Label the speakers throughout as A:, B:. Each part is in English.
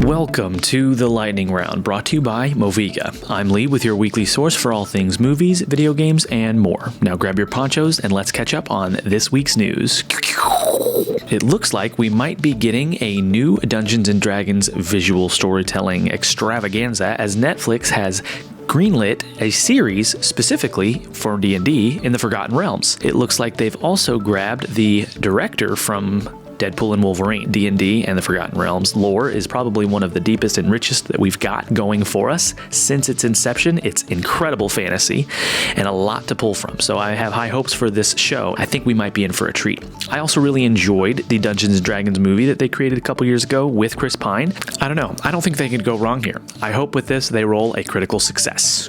A: Welcome to the Lightning Round, brought to you by Moviga. I'm Lee with your weekly source for all things movies, video games, and more. Now grab your ponchos and let's catch up on this week's news. It looks like we might be getting a new Dungeons & Dragons visual storytelling extravaganza as Netflix has greenlit a series specifically for D&D in the Forgotten Realms. It looks like they've also grabbed the director from Deadpool and Wolverine. D&D and the Forgotten Realms lore is probably one of the deepest and richest that we've got going for us since its inception. It's incredible fantasy and a lot to pull from, so I have high hopes for this show. I think we might be in for a treat. I also really enjoyed the Dungeons & Dragons movie that they created a couple years ago with Chris Pine. I don't know. I don't think they could go wrong here. I hope with this they roll a critical success.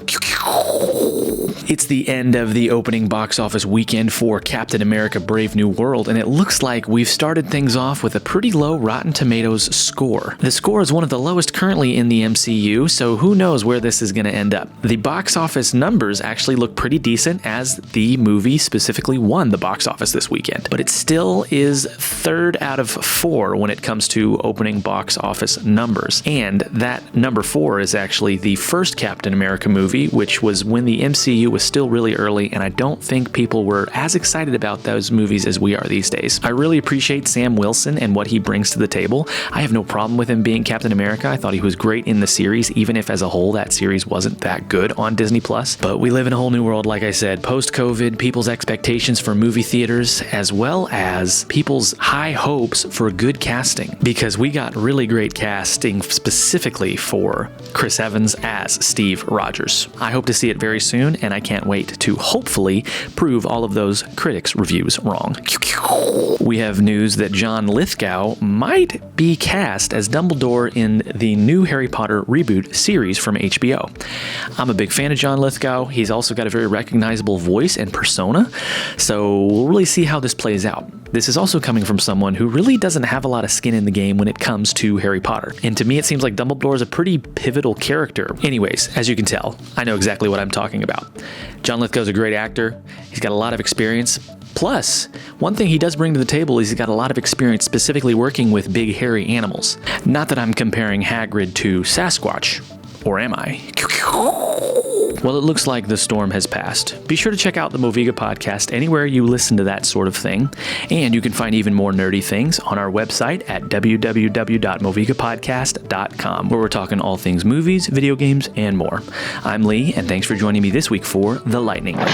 A: It's the end of the opening box office weekend for Captain America: Brave New World, and it looks like we've started things off with a pretty low Rotten Tomatoes score. The score is one of the lowest currently in the MCU, so who knows where this is going to end up. The box office numbers actually look pretty decent as the movie specifically won the box office this weekend, but it still is third out of 4 when it comes to opening box office numbers, and that number 4 is actually the first Captain America movie, which was when the MCU was still really early, and I don't think people were as excited about those movies as we are these days. I really appreciate Sam Wilson and what he brings to the table. I have no problem with him being Captain America. I thought he was great in the series, even if as a whole that series wasn't that good on Disney+. But we live in a whole new world, like I said, post-COVID, people's expectations for movie theaters, as well as people's high hopes for good casting, because we got really great casting specifically for Chris Evans as Steve Rogers. I hope to see it very soon, and I can't wait to hopefully prove all of those critics' reviews wrong. We have news that John Lithgow might be cast as Dumbledore in the new Harry Potter reboot series from HBO. I'm a big fan of John Lithgow. He's also got a very recognizable voice and persona, so we'll really see how this plays out. This is also coming from someone who really doesn't have a lot of skin in the game when it comes to Harry Potter. And to me, it seems like Dumbledore is a pretty pivotal character. Anyways, as you can tell, I know exactly what I'm talking about. John Lithgow's a great actor. He's got a lot of experience. Plus, one thing he does bring to the table is he's got a lot of experience specifically working with big hairy animals. Not that I'm comparing Hagrid to Sasquatch, or am I? Well, it looks like the storm has passed. Be sure to check out the Moviga podcast anywhere you listen to that sort of thing. And you can find even more nerdy things on our website at www.movigapodcast.com, where we're talking all things movies, video games, and more. I'm Lee, and thanks for joining me this week for The Lightning Round.